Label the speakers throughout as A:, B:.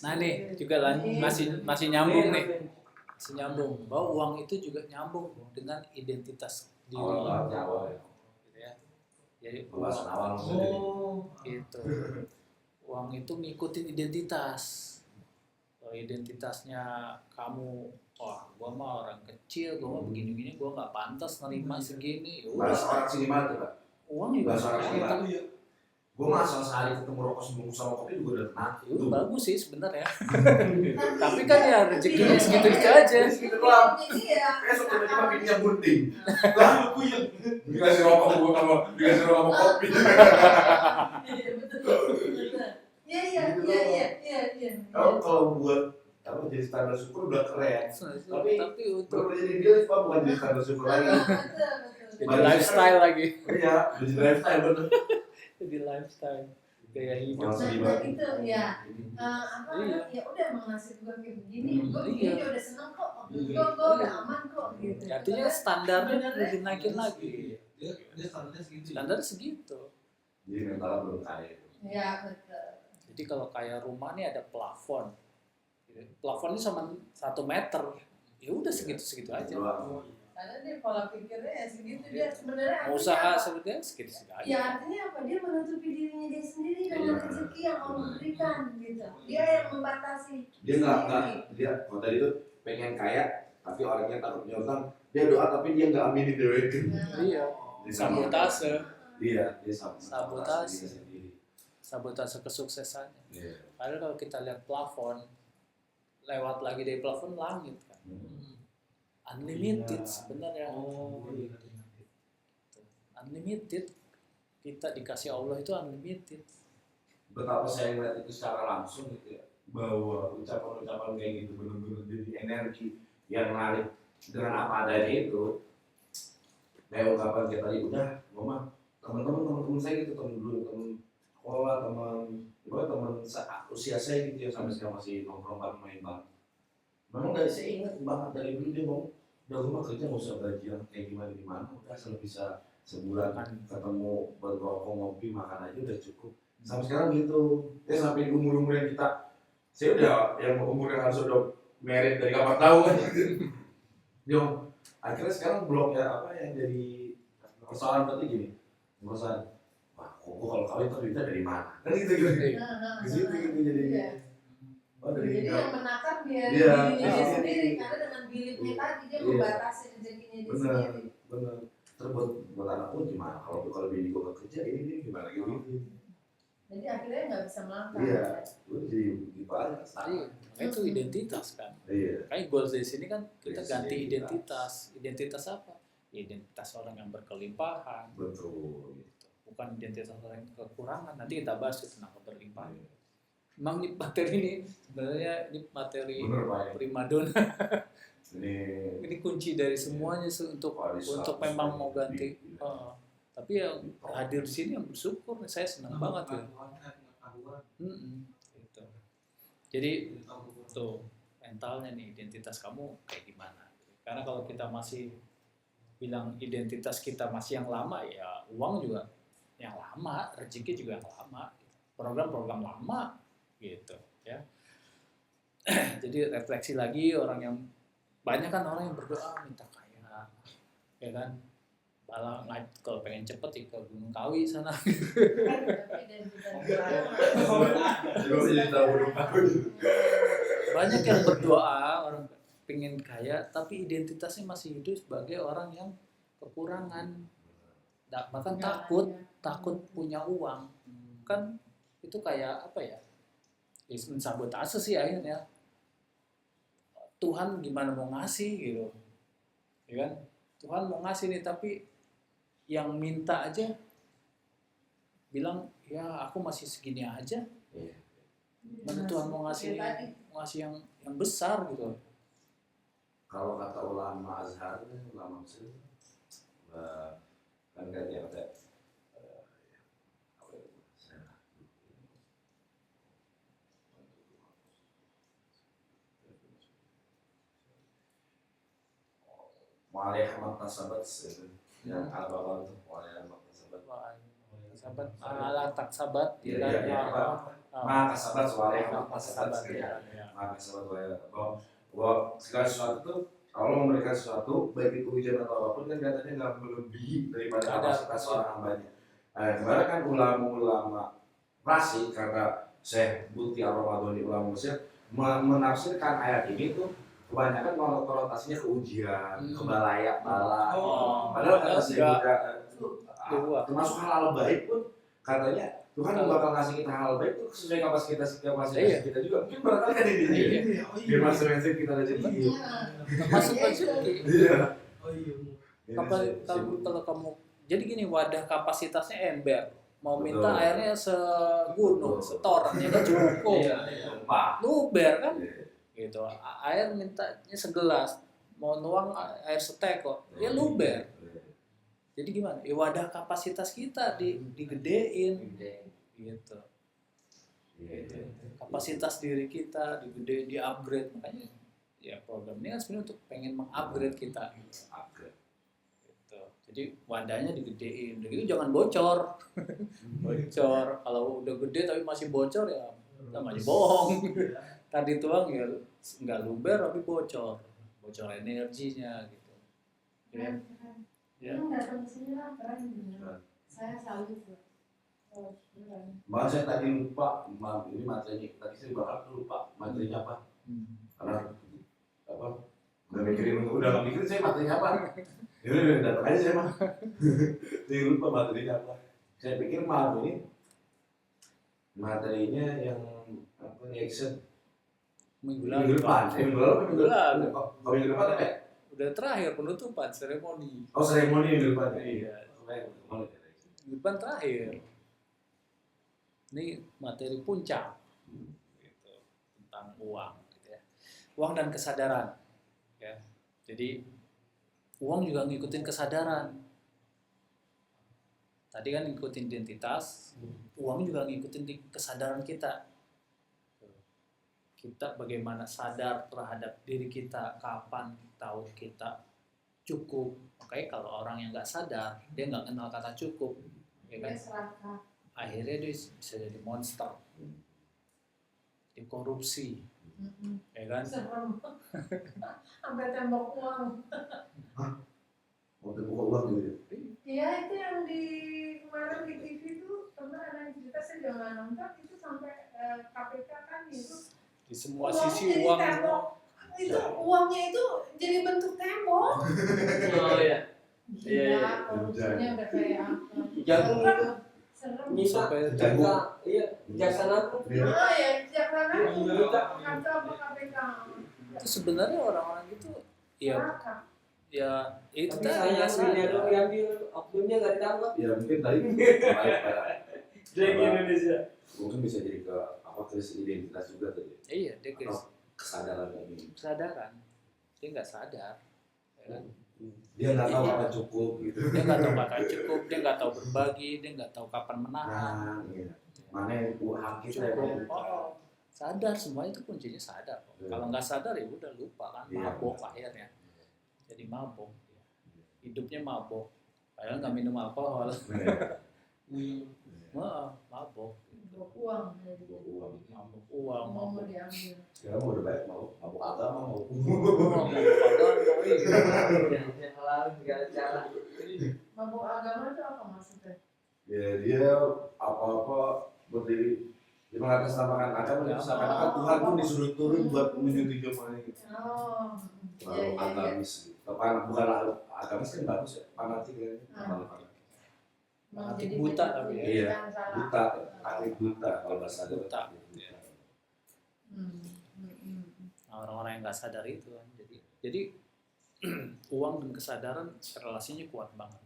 A: Nah nih juga masih nyambung nih. Masih nyambung bahwa uang itu juga nyambung dengan identitas diri.
B: Awal.
A: Gitu ya. Jadi
B: Pembahasan awal
A: gitu. Uang itu ngikutin identitas. Kalau identitasnya kamu, wah gua mah orang kecil, gua mah begini-begini, gua nggak pantas nerima segini.
B: Bahasa orang sini mana tuh, Pak?
A: Uang juga
B: bahasa orang sini mana? Gue mah asal sehari ketemu rokok sebungkus sama kopi juga udah tenang.
A: Itu bagus sih sebenarnya. Tapi kan ya rezekinya segitu aja.
B: Segitu doang. Besok tiba-tiba bininya bunting. Lah, dikasih rokok gue sama dikasih rokok sama kopi. Iya. Kalau buat apa jadi standar syukur udah keren. Tapi untuk jadi dia itu bukan jadi standar syukur lagi.
A: Jadi lifestyle lagi.
B: Iya, jadi lifestyle bener.
A: Jadi lifestyle gaya hidup.
C: Nah itu ya ya udah emang nasib gue kayak begini, gue begini udah seneng kok, gue udah aman kok gitu.
A: Artinya standarnya udah dinaikin lagi.
D: Dia
A: Standar segitu.
B: Jadi mentalnya belum kaya.
C: Iya betul.
A: Jadi kalau kayak rumah nih ada plafon. Plafonnya cuma 1 meter. Ya udah segitu aja.
C: Karena dia pola pikirnya ya segitu, dia sebenarnya
A: usaha sebenarnya segitu aja.
C: Ya artinya apa? Dia menutupi dirinya dia sendiri dengan rezeki yang Allah berikan gitu. Dia yang membatasi.
B: Dia nggak dia kalau tadi itu pengen kaya tapi orangnya takut nyontan, dia doa tapi dia nggak aminin dewekin.
A: Iya. Sabotase.
B: Iya, dia
A: sabotase kesuksesannya.
B: Iya.
A: Padahal kalau kita lihat plafon, lewat lagi dari plafon langit kan. Unlimited sebenarnya. Unlimited. Kita dikasih Allah itu unlimited.
B: Betapa saya melihat itu secara langsung gitu ya, bahwa ucapan-ucapan kayak gitu benar-benar jadi energi yang menarik dengan apa adanya itu. Kayak ungkapan kita tadi udah, mama teman-teman saya gitu, teman sekolah, teman usia saya gitu ya, sampai sekarang masih nongkrong main bareng. Memang dari saya ingat banget dari dulu dia ngomong, udah rumah kerja nggak usah gaji yang kayak gimana, udah asal bisa sebulan ketemu berrokok ngopi makan aja udah cukup. Sampai sekarang gitu, ya sampai di umur yang kita, saya udah yang umur yang harus udah merit dari kapan tahu kan gitu. Yo, akhirnya sekarang blok ya apa yang jadi persoalan berarti gini, persoalan, wah kok kalau kawin terduitnya dari mana? Kan gitu. Gitu jadi.
C: Jadi yang menakar dirinya dia sendiri, karena dengan biliknya tadi dia membatasi rezekinya dia sendiri.
B: Benar. Terus buat anak pun gimana? Kalau bini gue gak kerja ini gimana gitu?
C: Jadi akhirnya nggak bisa melangkah.
B: Iya, lu jadi gimana?
A: Iya, itu identitas kan.
B: Iya.
A: Kayak goals dari sini kan kita ganti identitas. Identitas apa? Identitas orang yang berkelimpahan.
B: Betul.
A: Bukan identitas orang yang kekurangan. Nanti kita bahas tentang keberlimpahan. Memang nih materi ini sebenarnya ini materi primadona. Ini kunci dari semuanya untuk memang mau ganti. Tapi yang hadir di sini yang bersyukur, saya senang banget ya. Gitu. Jadi tuh mentalnya nih, identitas kamu kayak gimana? Karena kalau kita masih bilang identitas kita masih yang lama, ya uang juga yang lama, rezeki juga yang lama, program-program lama. Gitu ya. Jadi refleksi lagi, orang yang banyak kan orang yang berdoa minta kaya, ya kan? Malah kalau pengen cepet ya ke Gunung Kawi sana. Banyak yang berdoa orang pengen kaya, tapi identitasnya masih hidup sebagai orang yang kekurangan. Bahkan takut punya uang. Kan itu kayak apa ya? Sabotase sih akhirnya. Tuhan gimana mau ngasih gitu, ya kan? Tuhan mau ngasih nih, tapi yang minta aja bilang ya aku masih segini aja. Mana Tuhan mau ngasih yang besar gitu.
B: Kalau kata ulama Azhar, ulama Mesir, kan katanya ada Wa'alaikumsalam tasabat yang al-bawal itu wa'alaikumsalam tasabat
A: Sahabat ala tak sabat
B: ya maka sabar suara
A: Maka sabar, ya.
B: maka sabar suara bahwa segala sesuatu tuh Allah memberikan sesuatu baik itu hujan atau apapun kan katanya nggak melebihi daripada kapasitas seorang hambanya. Kemarin kan ulama-ulama klasik karena Syekh Buti Ar-Ramadhani ulama Mesir menafsirkan ayat ini tuh kebanyakan konotasinya ke ujian, ke bala. Padahal kata Syekh Buti termasuk hal baik pun katanya Tuhan bakal ngasih kita hal baik tuh sesuai kapasitas kita juga. Mungkin barangkali kan ini. Biar masuk rezeki kita aja.
A: Masuk rezeki.
B: Iya.
A: Kalau kamu jadi gini, wadah kapasitasnya ember. Mau minta
B: Betul.
A: airnya segunung, setoran ya kan cukup. Luber kan? Gitu. Air mintanya segelas. Mau nuang air seteko, ya luber. Jadi gimana? Ya wadah kapasitas kita digedein. Gitu. Kapasitas diri kita digedein, di-upgrade. Makanya ya program ini kan sebenarnya untuk pengen meng-upgrade kita. Gitu. Jadi wadahnya digedein, udah gitu jangan bocor. Bocor, kalau udah gede tapi masih bocor ya kita masih bohong. Tadi tuang ya nggak luber tapi bocor energinya gitu. Ya.
C: Yang datang ke sini lah keren bener. Saya salut tuh.
B: Malah saya tadi lupa, ini materinya tadi saya bakal lupa materinya apa. Karena apa? Udah nggak mikirin saya materinya apa. Ya udah datang aja saya mah. Saya lupa materinya apa. Saya pikir malam ini materinya yang apa reaction
A: Minggu
B: minggu depan. Minggu lalu. Minggu depan apa?
A: Udah terakhir penutupan seremoni.
B: Oh seremoni minggu depan.
A: Iya. Minggu depan terakhir. Ini materi puncak. Gitu. Tentang uang. Gitu ya. Uang dan kesadaran. Ya. Jadi uang juga ngikutin kesadaran. Tadi kan ngikutin identitas, uang juga ngikutin kesadaran kita. Kita bagaimana sadar terhadap diri kita, kapan tahu kita cukup. Makanya kalau orang yang nggak sadar, dia nggak kenal kata cukup, ya kan? Akhirnya dia bisa jadi monster, dia korupsi, ya kan?
C: Serem. Sampai tembok uang.
B: Mau buka uang gitu.
C: Iya itu yang di kemarin di TV itu pernah ada yang cerita, saya juga nggak nonton itu sampai KPK kan itu
A: Di semua sisi uang
C: itu uangnya itu jadi bentuk tembok.
D: Oh iya.
C: Gila, korupsinya udah kayak apa?
D: Jagung itu
C: Serem.
A: sampai
D: Jaksa, iya, jaksa aku.
C: Ah ya, jangan
D: Iya.
C: kantor KPK.
A: itu sebenarnya orang-orang itu ya
C: Neraka.
A: itu
D: Tapi
A: tadi
D: saya
A: nggak
D: aslinya
A: sadar.
D: dong diambil, oknumnya nggak ditangkap.
B: Ya mungkin tadi
D: Dari Indonesia.
B: mungkin bisa jadi ke apa krisis identitas juga tadi.
A: Iya, dia
B: Kesadaran ini.
A: kesadaran, dia nggak sadar, ya kan?
B: Dia nggak tahu apa cukup gitu.
A: Dia nggak tahu kata cukup, dia nggak tahu berbagi, dia nggak tahu kapan menahan.
B: Nah, iya. Mana yang hak kita ya?
A: Cukup, sadar semua itu kuncinya sadar. Kalau nggak sadar ya udah lupa kan,
B: Iya.
A: mabok akhirnya, jadi mabok, hidupnya mabok, padahal nggak minum alkohol, mabok,
C: Uang.
A: mabok uang,
C: Mau
A: mabok.
C: diambil.
B: Sekarang mau udah baik mau agama mau.
A: Uang, padahal
D: Yang halal segala cara.
C: Mabuk agama itu apa maksudnya?
B: Ya dia apa-apa berdiri dia mengatasnamakan agama itu seakan-akan Tuhan pun disuruh turun buat menyetujui semuanya gitu.
C: Oh,
B: Lalu agamis gitu. Bukan agamis kan bagus ya, fanatik kan.
A: Fanatik buta tapi ya.
B: Iya, buta, akhir buta kalau bahasa ada
A: Buta.
B: buta.
A: Nah, orang-orang yang nggak sadar itu kan, jadi uang dan kesadaran relasinya kuat banget.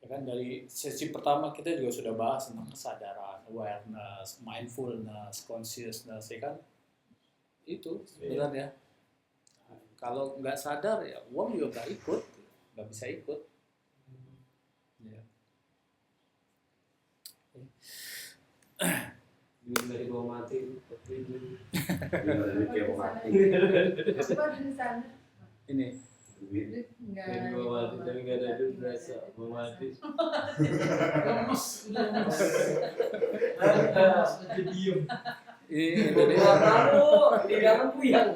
A: Ya kan dari sesi pertama kita juga sudah bahas tentang kesadaran, awareness, mindfulness, consciousness, ya kan? Itu sebenarnya. Kalau nggak sadar ya uang juga nggak ikut, nggak bisa ikut. Ya.
D: Duit dari bawah mati.
B: Dia dari kayak mau mati.
C: Coba di sana.
A: Ini
B: Duit.
C: Enggak.
D: Jadi gua mati tapi nggak ada duit berasa gua mati.
E: Lemes, udah lemes. Lemes, aja diem.
A: Ini
D: Gua
A: dia.
D: tahu di dalam puyang.